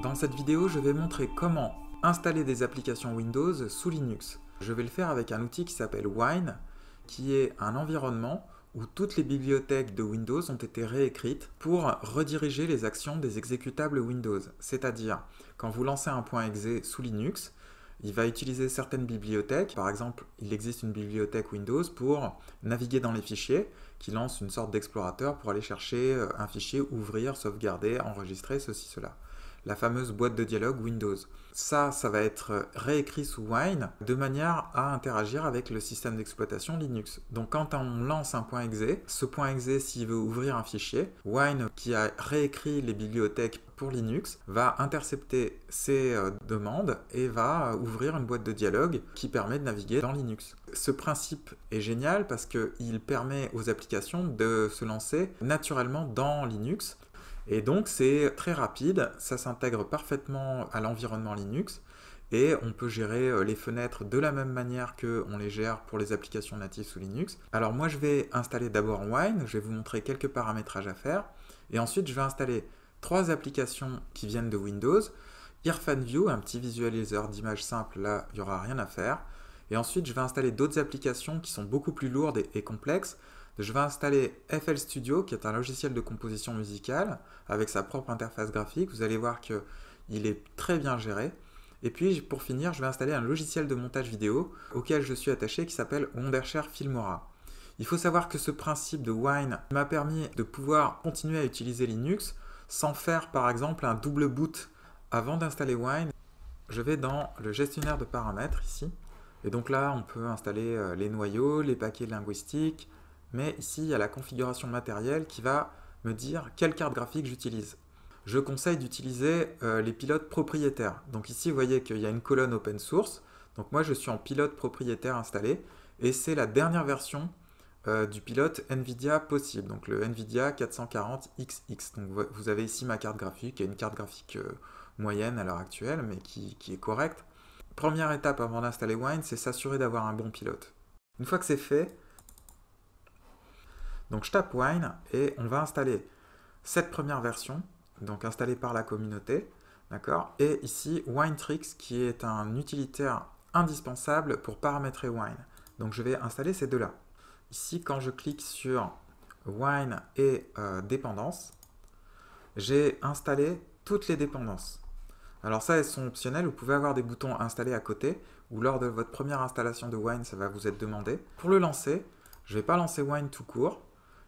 Dans cette vidéo, je vais montrer comment installer des applications Windows sous Linux. Je vais le faire avec un outil qui s'appelle Wine, qui est un environnement où toutes les bibliothèques de Windows ont été réécrites pour rediriger les actions des exécutables Windows. C'est-à-dire, quand vous lancez un .exe sous Linux, il va utiliser certaines bibliothèques. Par exemple, il existe une bibliothèque Windows pour naviguer dans les fichiers, qui lance une sorte d'explorateur pour aller chercher un fichier, ouvrir, sauvegarder, enregistrer, ceci, cela. La fameuse boîte de dialogue Windows. Ça va être réécrit sous Wine de manière à interagir avec le système d'exploitation Linux. Donc quand on lance un .exe, ce .exe, s'il veut ouvrir un fichier, Wine, qui a réécrit les bibliothèques pour Linux, va intercepter ces demandes et va ouvrir une boîte de dialogue qui permet de naviguer dans Linux. Ce principe est génial parce qu'il permet aux applications de se lancer naturellement dans Linux. Et donc c'est très rapide, ça s'intègre parfaitement à l'environnement Linux et on peut gérer les fenêtres de la même manière qu'on les gère pour les applications natives sous Linux. Alors moi je vais installer d'abord Wine, je vais vous montrer quelques paramétrages à faire et ensuite je vais installer 3 applications qui viennent de Windows. IrfanView, un petit visualiseur d'images simple, là il n'y aura rien à faire. Et ensuite je vais installer d'autres applications qui sont beaucoup plus lourdes et complexes. Je vais installer FL Studio, qui est un logiciel de composition musicale, avec sa propre interface graphique. Vous allez voir qu'il est très bien géré. Et puis, pour finir, je vais installer un logiciel de montage vidéo auquel je suis attaché qui s'appelle Wondershare Filmora. Il faut savoir que ce principe de Wine m'a permis de pouvoir continuer à utiliser Linux sans faire, par exemple, un double boot avant d'installer Wine. Je vais dans le gestionnaire de paramètres ici. Et donc là, on peut installer les noyaux, les paquets linguistiques. Mais ici, il y a la configuration matérielle qui va me dire quelle carte graphique j'utilise. Je conseille d'utiliser les pilotes propriétaires. Donc ici, vous voyez qu'il y a une colonne open source. Donc moi, je suis en pilote propriétaire installé. Et c'est la dernière version du pilote NVIDIA possible. Donc le NVIDIA 440XX. Donc vous avez ici ma carte graphique, qui est une carte graphique moyenne à l'heure actuelle, mais qui est correcte. Première étape avant d'installer Wine, c'est s'assurer d'avoir un bon pilote. Une fois que c'est fait, donc je tape Wine et on va installer cette première version, donc installée par la communauté, d'accord. Et ici Winetricks qui est un utilitaire indispensable pour paramétrer Wine. Donc je vais installer ces deux-là. Ici quand je clique sur Wine et dépendances, j'ai installé toutes les dépendances. Alors ça, elles sont optionnelles, vous pouvez avoir des boutons installés à côté, ou lors de votre première installation de Wine, ça va vous être demandé. Pour le lancer, je ne vais pas lancer Wine tout court,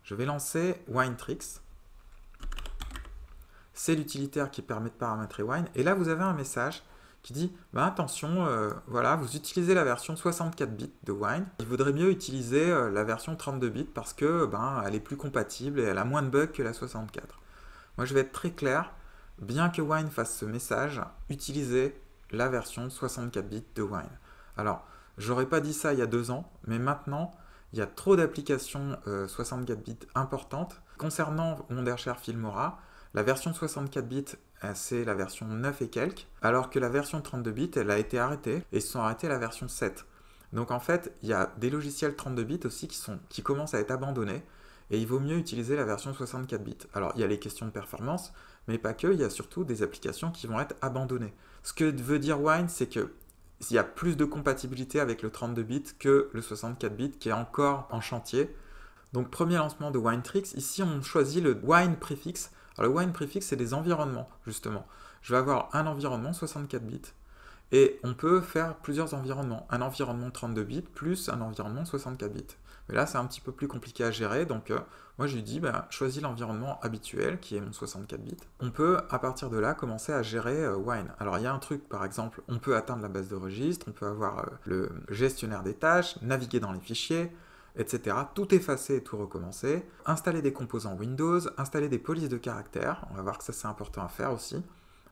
je vais lancer Winetricks. C'est l'utilitaire qui permet de paramétrer Wine. Et là, vous avez un message qui dit attention, voilà, vous utilisez la version 64 bits de Wine. Il vaudrait mieux utiliser la version 32 bits parce que elle est plus compatible et elle a moins de bugs que la 64. Moi, je vais être très clair. Bien que Wine fasse ce message, utilisez la version 64 bits de Wine. Alors, j'aurais pas dit ça il y a 2 ans, mais maintenant, il y a trop d'applications 64 bits importantes. Concernant Wondershare Filmora, la version 64 bits, c'est la version 9 et quelques, alors que la version 32 bits, elle a été arrêtée, et ils se sont arrêtés à la version 7. Donc en fait, il y a des logiciels 32 bits aussi qui commencent à être abandonnés, et il vaut mieux utiliser la version 64 bits. Alors il y a les questions de performance, mais pas que, il y a surtout des applications qui vont être abandonnées. Ce que veut dire Wine, c'est que il y a plus de compatibilité avec le 32 bits que le 64 bits qui est encore en chantier. Donc premier lancement de Winetricks, ici on choisit le Wine Prefix. Alors le Wine Prefix c'est des environnements justement. Je vais avoir un environnement 64 bits et on peut faire plusieurs environnements. Un environnement 32 bits plus un environnement 64 bits. Mais là c'est un petit peu plus compliqué à gérer, donc moi je lui dis choisis l'environnement habituel qui est mon 64 bits. On peut à partir de là commencer à gérer Wine. Alors il y a un truc par exemple, on peut atteindre la base de registre, on peut avoir le gestionnaire des tâches, naviguer dans les fichiers, etc. Tout effacer et tout recommencer. Installer des composants Windows, installer des polices de caractères, on va voir que ça c'est important à faire aussi.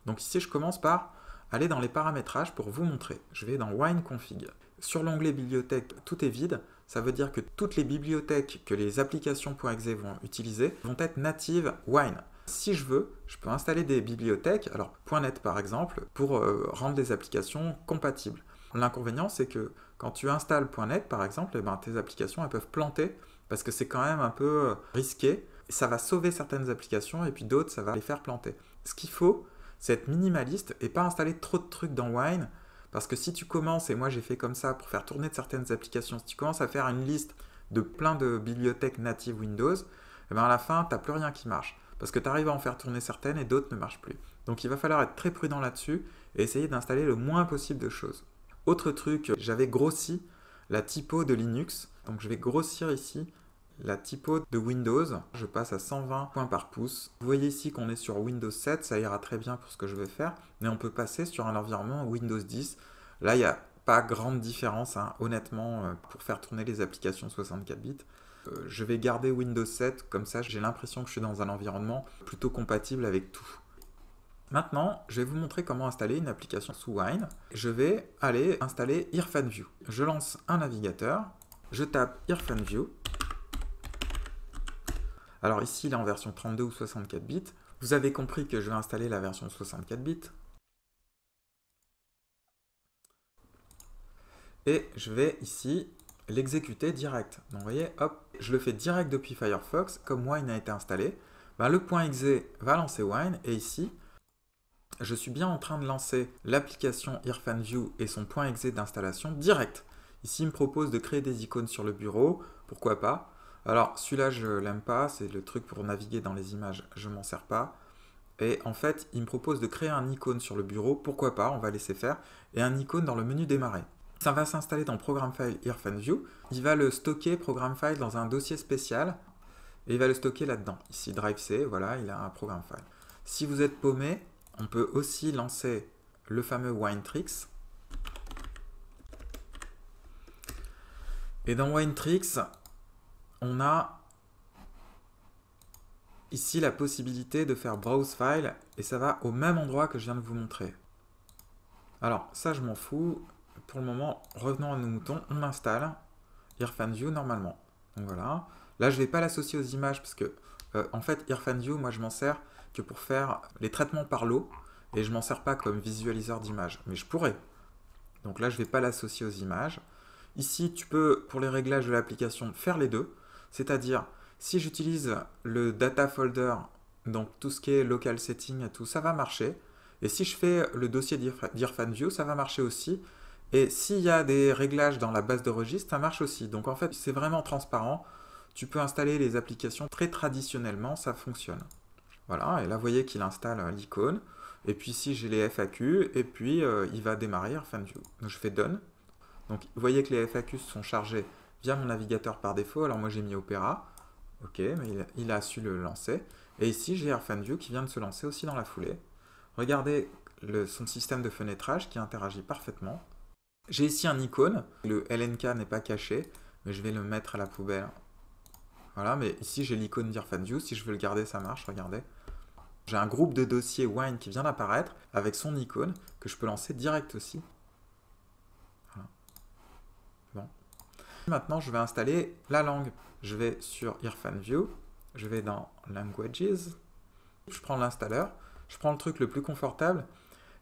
Donc ici je commence par aller dans les paramétrages pour vous montrer. Je vais dans Wine Config. Sur l'onglet bibliothèque, tout est vide. Ça veut dire que toutes les bibliothèques que les applications .exe vont utiliser vont être natives Wine. Si je veux, je peux installer des bibliothèques, alors .net par exemple, pour rendre des applications compatibles. L'inconvénient, c'est que quand tu installes .net par exemple, tes applications elles peuvent planter parce que c'est quand même un peu risqué. Ça va sauver certaines applications et puis d'autres, ça va les faire planter. Ce qu'il faut, c'est être minimaliste et pas installer trop de trucs dans Wine. Parce que si tu commences, et moi j'ai fait comme ça pour faire tourner de certaines applications, si tu commences à faire une liste de plein de bibliothèques natives Windows, et bien à la fin, tu n'as plus rien qui marche. Parce que tu arrives à en faire tourner certaines et d'autres ne marchent plus. Donc il va falloir être très prudent là-dessus et essayer d'installer le moins possible de choses. Autre truc, j'avais grossi la typo de Linux. Donc je vais grossir ici la typo de Windows. Je passe à 120 points par pouce. Vous voyez ici qu'on est sur Windows 7, ça ira très bien pour ce que je veux faire. Mais on peut passer sur un environnement Windows 10. Là, il n'y a pas grande différence, hein, honnêtement, pour faire tourner les applications 64 bits. Je vais garder Windows 7, comme ça j'ai l'impression que je suis dans un environnement plutôt compatible avec tout. Maintenant, je vais vous montrer comment installer une application sous Wine. Je vais aller installer IrfanView. Je lance un navigateur, je tape IrfanView. Alors ici, il est en version 32 ou 64 bits. Vous avez compris que je vais installer la version 64 bits. Et je vais ici l'exécuter direct. Donc vous voyez, hop, je le fais direct depuis Firefox. Comme Wine a été installé, ben, le .exe va lancer Wine. Et ici, je suis bien en train de lancer l'application IrfanView et son .exe d'installation direct. Ici, il me propose de créer des icônes sur le bureau. Pourquoi pas? Alors, celui-là, je l'aime pas. C'est le truc pour naviguer dans les images. Je m'en sers pas. Et en fait, il me propose de créer un icône sur le bureau. Pourquoi pas? On va laisser faire. Et un icône dans le menu démarrer. Ça va s'installer dans Program File IrfanView. Il va le stocker, Program File, dans un dossier spécial. Et il va le stocker là-dedans. Ici, Drive C, voilà, il a un Program File. Si vous êtes paumé, on peut aussi lancer le fameux Winetricks. Et dans Winetricks, on a ici la possibilité de faire Browse File. Et ça va au même endroit que je viens de vous montrer. Alors, ça, je m'en fous. Pour le moment, revenons à nos moutons, on installe IrfanView normalement. Donc voilà. Là, je ne vais pas l'associer aux images parce que, en fait, IrfanView, moi, je m'en sers que pour faire les traitements par l'eau et je ne m'en sers pas comme visualiseur d'images. Mais je pourrais. Donc là, je ne vais pas l'associer aux images. Ici, tu peux, pour les réglages de l'application, faire les deux. C'est-à-dire, si j'utilise le data folder, donc tout ce qui est local setting et tout, ça va marcher. Et si je fais le dossier d'IrfanView, ça va marcher aussi. Et s'il y a des réglages dans la base de registre, ça marche aussi. Donc en fait, c'est vraiment transparent. Tu peux installer les applications très traditionnellement, ça fonctionne. Voilà, et là, vous voyez qu'il installe l'icône. Et puis ici, j'ai les FAQ, et puis il va démarrer IrfanView. Donc je fais Done. Donc vous voyez que les FAQ sont chargés via mon navigateur par défaut. Alors moi, j'ai mis Opera. Ok, mais il a su le lancer. Et ici, j'ai IrfanView qui vient de se lancer aussi dans la foulée. Regardez son système de fenêtrage qui interagit parfaitement. J'ai ici un icône, le LNK n'est pas caché, mais je vais le mettre à la poubelle. Voilà, mais ici j'ai l'icône d'IrfanView, si je veux le garder ça marche, regardez. J'ai un groupe de dossiers Wine qui vient d'apparaître avec son icône que je peux lancer direct aussi. Voilà. Bon. Maintenant je vais installer la langue. Je vais sur IrfanView, je vais dans Languages, je prends l'installeur, je prends le truc le plus confortable,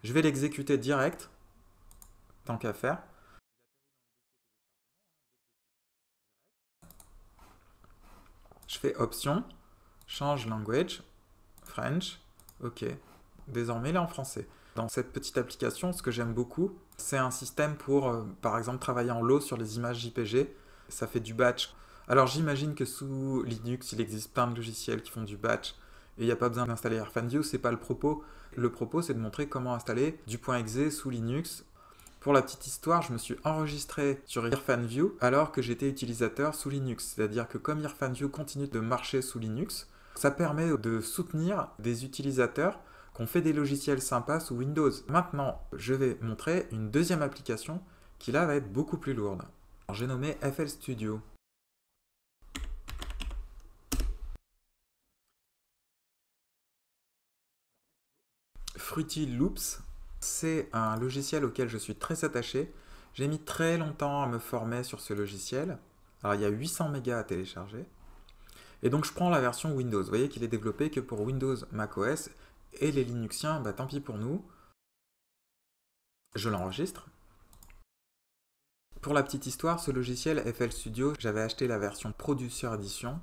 je vais l'exécuter direct. Tant qu'à faire. Je fais Option, change language, French, ok. Désormais, il est en français. Dans cette petite application, ce que j'aime beaucoup, c'est un système pour, par exemple, travailler en lot sur les images JPG. Ça fait du batch. Alors, j'imagine que sous Linux, il existe plein de logiciels qui font du batch et il n'y a pas besoin d'installer IrfanView, c'est pas le propos. Le propos, c'est de montrer comment installer du .exe sous Linux. Pour la petite histoire, je me suis enregistré sur IrfanView alors que j'étais utilisateur sous Linux. C'est-à-dire que comme IrfanView continue de marcher sous Linux, ça permet de soutenir des utilisateurs qui ont fait des logiciels sympas sous Windows. Maintenant, je vais montrer une deuxième application qui là va être beaucoup plus lourde. J'ai nommé FL Studio. Fruity Loops, c'est un logiciel auquel je suis très attaché. J'ai mis très longtemps à me former sur ce logiciel. Alors il y a 800 mégas à télécharger. Et donc je prends la version Windows. Vous voyez qu'il est développé que pour Windows, macOS et les Linuxiens, bah tant pis pour nous. Je l'enregistre. Pour la petite histoire, ce logiciel FL Studio, j'avais acheté la version Producer Edition.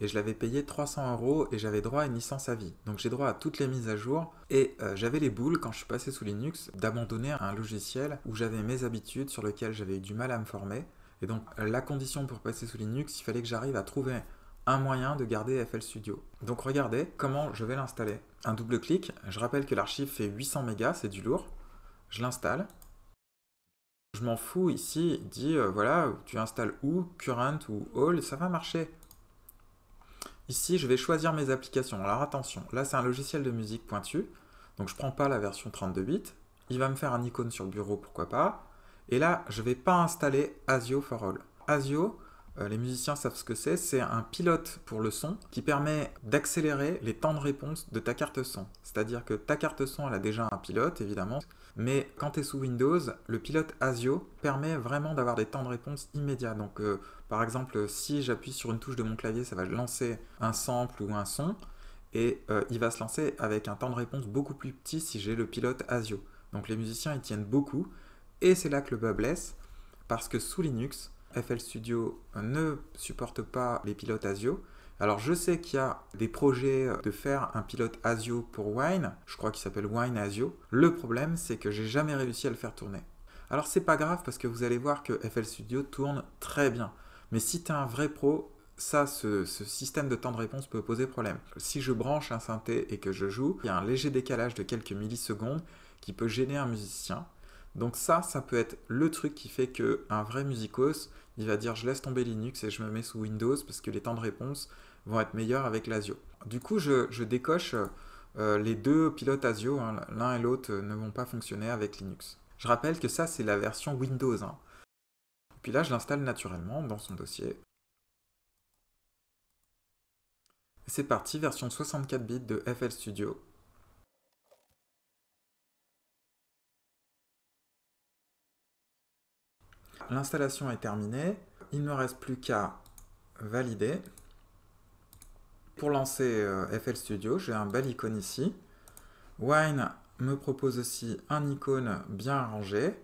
et je l'avais payé 300 € et j'avais droit à une licence à vie. Donc j'ai droit à toutes les mises à jour et j'avais les boules quand je suis passé sous Linux d'abandonner un logiciel où j'avais mes habitudes sur lequel j'avais eu du mal à me former. Et donc la condition pour passer sous Linux, il fallait que j'arrive à trouver un moyen de garder FL Studio. Donc regardez comment je vais l'installer. Un double clic, je rappelle que l'archive fait 800 mégas, c'est du lourd. Je l'installe. Je m'en fous ici, il dit voilà, tu installes où, current ou all, ça va marcher. Ici, je vais choisir mes applications. Alors attention, là c'est un logiciel de musique pointu, donc je prends pas la version 32 bits. Il va me faire un icône sur le bureau, pourquoi pas. Et là, je vais pas installer ASIO for All. ASIO, les musiciens savent ce que c'est un pilote pour le son qui permet d'accélérer les temps de réponse de ta carte son. C'est-à-dire que ta carte son, elle a déjà un pilote, évidemment, mais quand tu es sous Windows, le pilote ASIO permet vraiment d'avoir des temps de réponse immédiats. Donc, par exemple, si j'appuie sur une touche de mon clavier, ça va lancer un sample ou un son, et il va se lancer avec un temps de réponse beaucoup plus petit si j'ai le pilote ASIO. Donc les musiciens y tiennent beaucoup, et c'est là que le bas blesse, parce que sous Linux, FL Studio ne supporte pas les pilotes ASIO. Alors je sais qu'il y a des projets de faire un pilote ASIO pour Wine, je crois qu'il s'appelle Wine ASIO. Le problème, c'est que j'ai jamais réussi à le faire tourner. Alors c'est pas grave parce que vous allez voir que FL Studio tourne très bien. Mais si tu es un vrai pro, ça, ce système de temps de réponse peut poser problème. Si je branche un synthé et que je joue, il y a un léger décalage de quelques millisecondes qui peut gêner un musicien. Donc ça peut être le truc qui fait qu'un vrai musicos, il va dire je laisse tomber Linux et je me mets sous Windows parce que les temps de réponse vont être meilleurs avec l'ASIO. Du coup, je décoche les deux pilotes ASIO, hein, l'un et l'autre ne vont pas fonctionner avec Linux. Je rappelle que ça, c'est la version Windows. Hein. Puis là, je l'installe naturellement dans son dossier. C'est parti, version 64 bits de FL Studio. L'installation est terminée. Il ne me reste plus qu'à valider. Pour lancer FL Studio, j'ai un bel icône ici. Wine me propose aussi un icône bien rangé.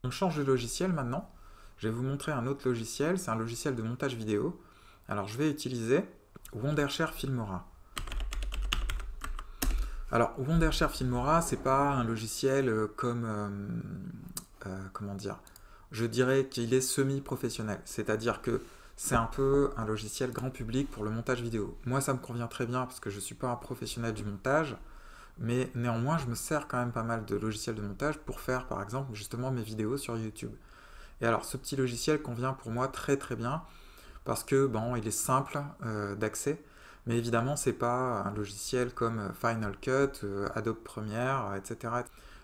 On change de logiciel maintenant. Je vais vous montrer un autre logiciel. C'est un logiciel de montage vidéo. Alors, je vais utiliser Wondershare Filmora. Alors, Wondershare Filmora, c'est pas un logiciel comme... comment dire? Je dirais qu'il est semi-professionnel. C'est-à-dire que c'est un peu un logiciel grand public pour le montage vidéo. Moi, ça me convient très bien parce que je ne suis pas un professionnel du montage. Mais néanmoins, je me sers quand même pas mal de logiciels de montage pour faire, par exemple, justement mes vidéos sur YouTube. Et alors, ce petit logiciel convient pour moi très très bien parce que, bon, il est simple d'accès, mais évidemment, c'est pas un logiciel comme Final Cut, Adobe Premiere, etc.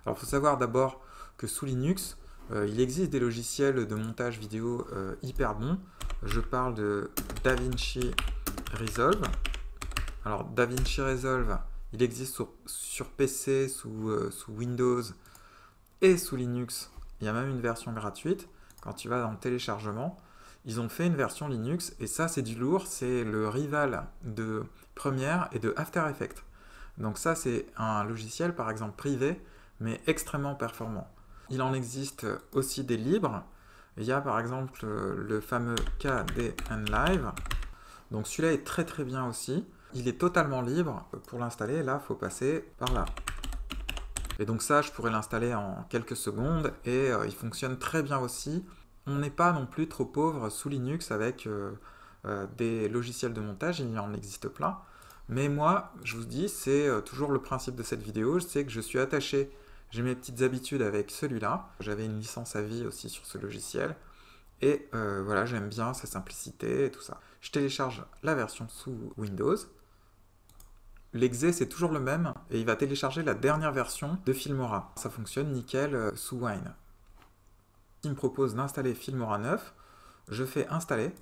Alors, il faut savoir d'abord que sous Linux, il existe des logiciels de montage vidéo hyper bons. je parle de DaVinci Resolve. Alors DaVinci Resolve, il existe sur PC, sous Windows et sous Linux. Il y a même une version gratuite. Quand tu vas dans le téléchargement, ils ont fait une version Linux et ça c'est du lourd, c'est le rival de Premiere et de After Effects. Donc ça c'est un logiciel par exemple privé mais extrêmement performant. Il en existe aussi des libres. Il y a par exemple le fameux KDNLive. Donc celui-là est très très bien aussi. Il est totalement libre. Pour l'installer, là, il faut passer par là. Et donc ça, je pourrais l'installer en quelques secondes et il fonctionne très bien aussi. On n'est pas non plus trop pauvre sous Linux avec des logiciels de montage, il y en existe plein. Mais moi, je vous dis, c'est toujours le principe de cette vidéo, c'est que je suis attaché, j'ai mes petites habitudes avec celui-là. J'avais une licence à vie aussi sur ce logiciel. Et voilà, j'aime bien sa simplicité et tout ça. Je télécharge la version sous Windows. L'exé, c'est toujours le même, et il va télécharger la dernière version de Filmora. Ça fonctionne nickel sous Wine. Il me propose d'installer Filmora 9, je fais installer,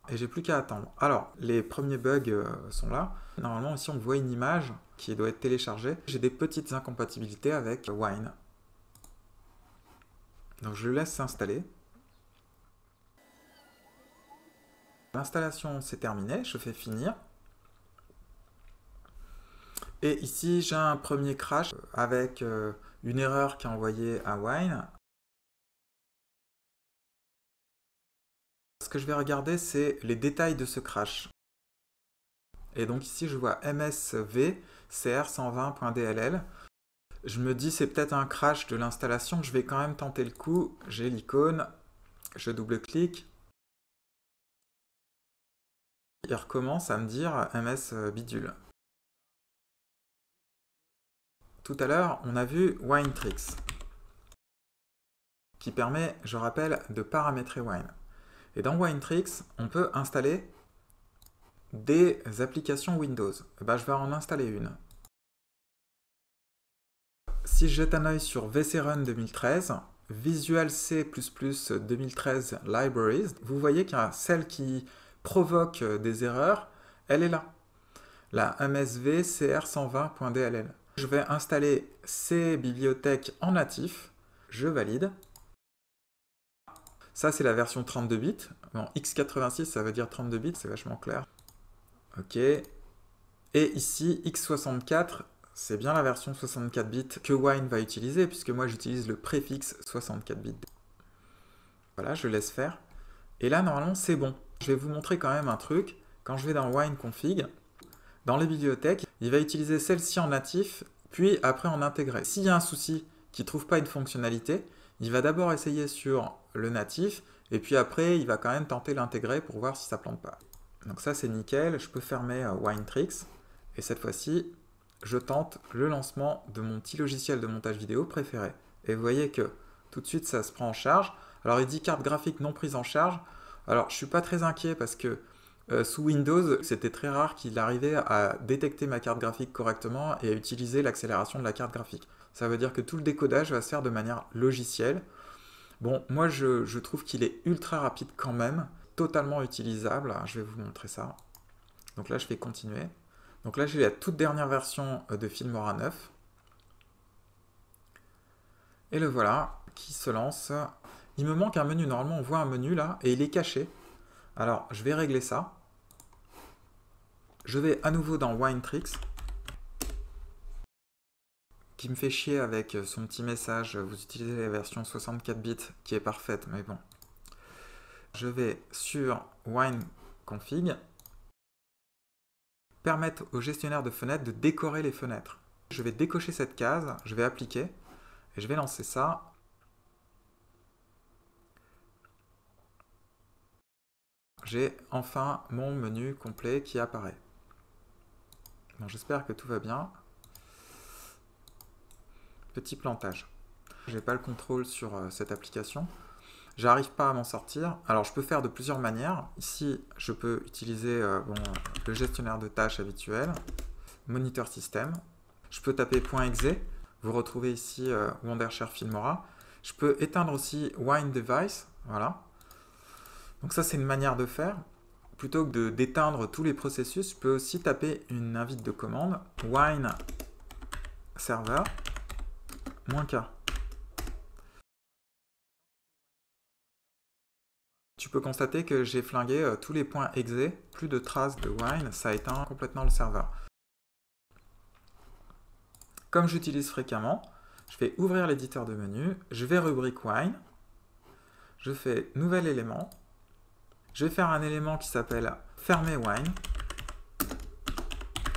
et j'ai plus qu'à attendre. Alors, les premiers bugs sont là. Normalement, ici, on voit une image qui doit être téléchargée. J'ai des petites incompatibilités avec Wine. Donc, je le laisse s'installer. L'installation, c'est terminé, je fais finir. Et ici, j'ai un premier crash avec une erreur qui est envoyée à Wine. Ce que je vais regarder, c'est les détails de ce crash. Et donc ici, je vois MSV CR120.dll. Je me dis, c'est peut-être un crash de l'installation. Je vais quand même tenter le coup. J'ai l'icône. Je double-clique. Il recommence à me dire MS bidule. Tout à l'heure, on a vu WineTricks, qui permet, je rappelle, de paramétrer Wine. Et dans WineTricks, on peut installer des applications Windows. Et ben, je vais en installer une. Si je jette un œil sur VCRun 2013, Visual C++ 2013 Libraries, vous voyez qu'il y a celle qui provoque des erreurs, elle est là. La MSV CR120.dll. Je vais installer ces bibliothèques en natif. Je valide. Ça, c'est la version 32 bits. Bon, x86, ça veut dire 32 bits, c'est vachement clair. Ok. Et ici, x64, c'est bien la version 64 bits que Wine va utiliser, puisque moi, j'utilise le préfixe 64 bits. Voilà, je laisse faire. Et là, normalement, c'est bon. Je vais vous montrer quand même un truc. Quand je vais dans Wine Config, dans les bibliothèques, il va utiliser celle-ci en natif, puis après en intégré. S'il y a un souci qu'il ne trouve pas une fonctionnalité, il va d'abord essayer sur le natif, et puis après, il va quand même tenter l'intégrer pour voir si ça ne plante pas. Donc ça, c'est nickel. Je peux fermer WineTricks. Et cette fois-ci, je tente le lancement de mon petit logiciel de montage vidéo préféré. Et vous voyez que tout de suite, ça se prend en charge. Alors, il dit carte graphique non prise en charge. Alors, je ne suis pas très inquiet parce que sous Windows, c'était très rare qu'il arrivait à détecter ma carte graphique correctement et à utiliser l'accélération de la carte graphique. Ça veut dire que tout le décodage va se faire de manière logicielle. Bon, moi, je trouve qu'il est ultra rapide quand même, totalement utilisable. Je vais vous montrer ça. Donc là, je vais continuer. Donc là, j'ai la toute dernière version de Filmora 9. Et le voilà, qui se lance. Il me manque un menu. Normalement, on voit un menu là, et il est caché. Alors, je vais régler ça. Je vais à nouveau dans WineTricks, qui me fait chier avec son petit message. Vous utilisez la version 64 bits, qui est parfaite, mais bon. Je vais sur Wine Config. Permettre au gestionnaire de fenêtres de décorer les fenêtres. Je vais décocher cette case, je vais appliquer, et je vais lancer ça. J'ai enfin mon menu complet qui apparaît. Bon, j'espère que tout va bien. Petit plantage. Je n'ai pas le contrôle sur cette application. J'arrive pas à m'en sortir. Alors, je peux faire de plusieurs manières. Ici, je peux utiliser le gestionnaire de tâches habituel, Monitor System. Je peux taper .exe. Vous retrouvez ici Wondershare Filmora. Je peux éteindre aussi Wine Device. Voilà. Donc ça, c'est une manière de faire. Plutôt que d'éteindre tous les processus, je peux aussi taper une invite de commande wine server -k. Tu peux constater que j'ai flingué tous les points exe, plus de traces de wine, ça éteint complètement le serveur. Comme j'utilise fréquemment, je vais ouvrir l'éditeur de menu, je vais rubrique wine, je fais nouvel élément, je vais faire un élément qui s'appelle fermer wine,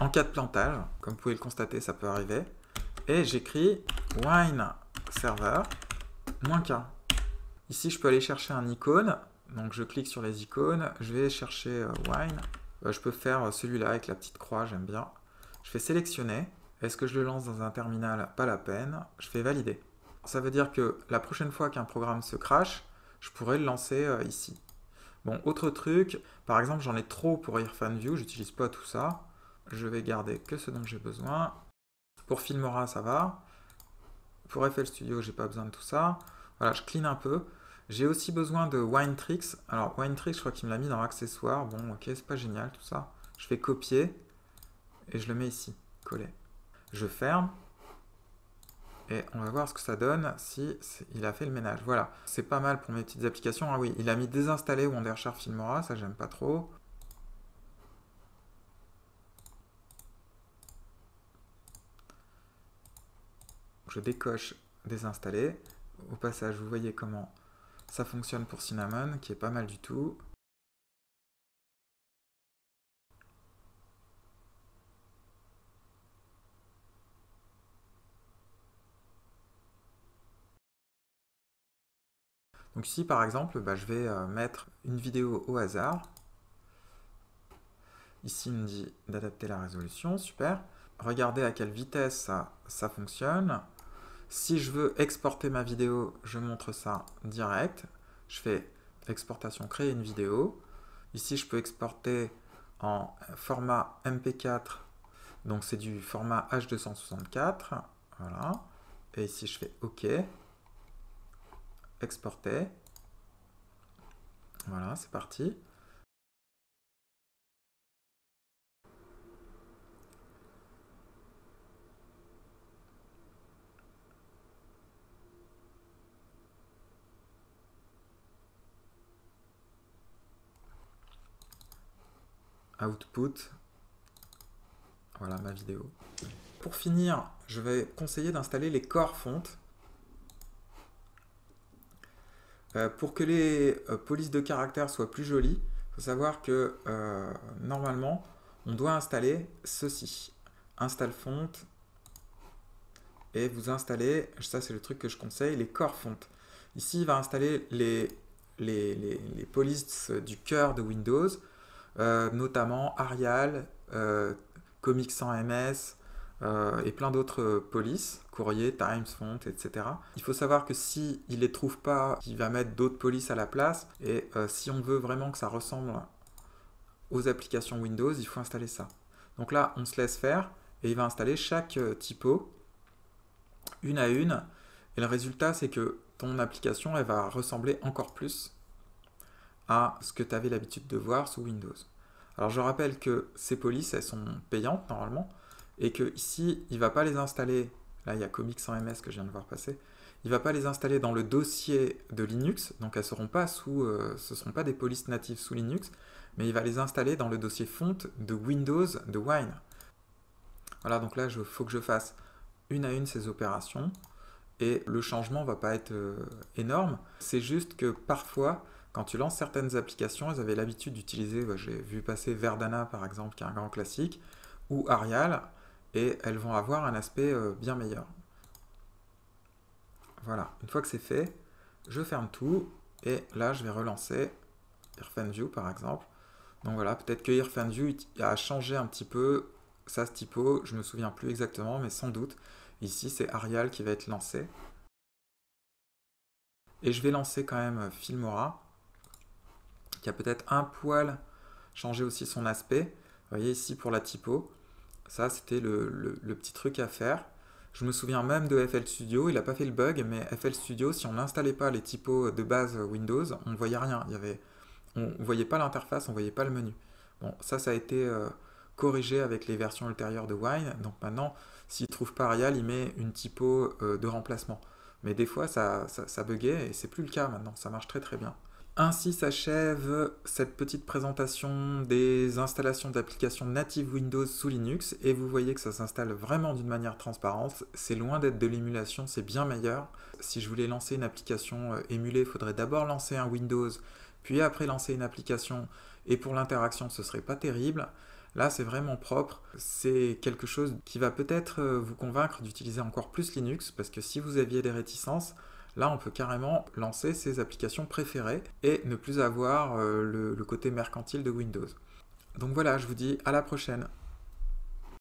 en cas de plantage, comme vous pouvez le constater, ça peut arriver, et j'écris wine server -k. Ici, je peux aller chercher un icône, donc je clique sur les icônes, je vais chercher wine, je peux faire celui-là avec la petite croix, j'aime bien. Je fais sélectionner, est-ce que je le lance dans un terminal? Pas la peine, je fais valider. Ça veut dire que la prochaine fois qu'un programme se crache, je pourrais le lancer ici. Bon, autre truc, par exemple, j'en ai trop pour IrfanView, j'utilise pas tout ça. Je vais garder que ce dont j'ai besoin. Pour Filmora, ça va. Pour FL Studio, j'ai pas besoin de tout ça. Voilà, je clean un peu. J'ai aussi besoin de Winetricks. Alors, Winetricks, je crois qu'il me l'a mis dans accessoires. Bon, ok, c'est pas génial tout ça. Je fais copier et je le mets ici, coller. Je ferme. Et on va voir ce que ça donne si il a fait le ménage. Voilà, c'est pas mal pour mes petites applications. Ah oui, il a mis désinstaller Wondershare Filmora, ça j'aime pas trop. Je décoche désinstaller. Au passage, vous voyez comment ça fonctionne pour Cinnamon, qui est pas mal du tout. Donc ici, par exemple, je vais mettre une vidéo au hasard. Ici, il me dit d'adapter la résolution, super. Regardez à quelle vitesse ça fonctionne. Si je veux exporter ma vidéo, je montre ça direct. Je fais exportation, créer une vidéo. Ici, je peux exporter en format MP4. Donc, c'est du format H264. Voilà. Et ici, je fais OK. Exporter. Voilà, c'est parti. Output. Voilà ma vidéo. Pour finir, je vais conseiller d'installer les core fonts. Pour que les polices de caractères soient plus jolies, il faut savoir que normalement, on doit installer ceci. Install font. Et vous installez, ça c'est le truc que je conseille, les core fonts. Ici, il va installer les polices du cœur de Windows, notamment Arial, Comic sans MS et plein d'autres polices, Courrier, Times, Font, etc. Il faut savoir que si il les trouve pas, il va mettre d'autres polices à la place. Et si on veut vraiment que ça ressemble aux applications Windows, il faut installer ça. Donc là, on se laisse faire et il va installer chaque typo une à une. Et le résultat, c'est que ton application, elle va ressembler encore plus à ce que tu avais l'habitude de voir sous Windows. Alors je rappelle que ces polices, elles sont payantes normalement, et que ici, il ne va pas les installer, là il y a Comics sans MS que je viens de voir passer, il ne va pas les installer dans le dossier de Linux, donc elles seront pas ce ne seront pas des polices natives sous Linux, mais il va les installer dans le dossier font de Windows de Wine. Voilà, donc là, il faut que je fasse une à une ces opérations, et le changement ne va pas être énorme, c'est juste que parfois, quand tu lances certaines applications, elles avaient l'habitude d'utiliser, j'ai vu passer Verdana par exemple, qui est un grand classique, ou Arial, et elles vont avoir un aspect bien meilleur. Voilà, une fois que c'est fait, je ferme tout, et là je vais relancer IrfanView par exemple. Donc voilà, peut-être que IrfanView a changé un petit peu sa typo, je ne me souviens plus exactement, mais sans doute. Ici c'est Arial qui va être lancé. Et je vais lancer quand même Filmora, qui a peut-être un poil changé aussi son aspect. Vous voyez ici pour la typo, ça c'était le petit truc à faire. Je me souviens même de FL Studio, il n'a pas fait le bug, mais FL Studio, si on n'installait pas les typos de base Windows, on ne voyait rien. on ne voyait pas l'interface, on ne voyait pas le menu. Bon, ça a été corrigé avec les versions ultérieures de Wine. Donc maintenant, s'il ne trouve pas Arial, il met une typo de remplacement. Mais des fois, ça buguait et c'est plus le cas maintenant. Ça marche très très bien. Ainsi s'achève cette petite présentation des installations d'applications natives Windows sous Linux et vous voyez que ça s'installe vraiment d'une manière transparente. C'est loin d'être de l'émulation, c'est bien meilleur. Si je voulais lancer une application émulée, il faudrait d'abord lancer un Windows, puis après lancer une application et pour l'interaction ce serait pas terrible. Là c'est vraiment propre, c'est quelque chose qui va peut-être vous convaincre d'utiliser encore plus Linux parce que si vous aviez des réticences, là, on peut carrément lancer ses applications préférées et ne plus avoir le côté mercantile de Windows. Donc voilà, je vous dis à la prochaine.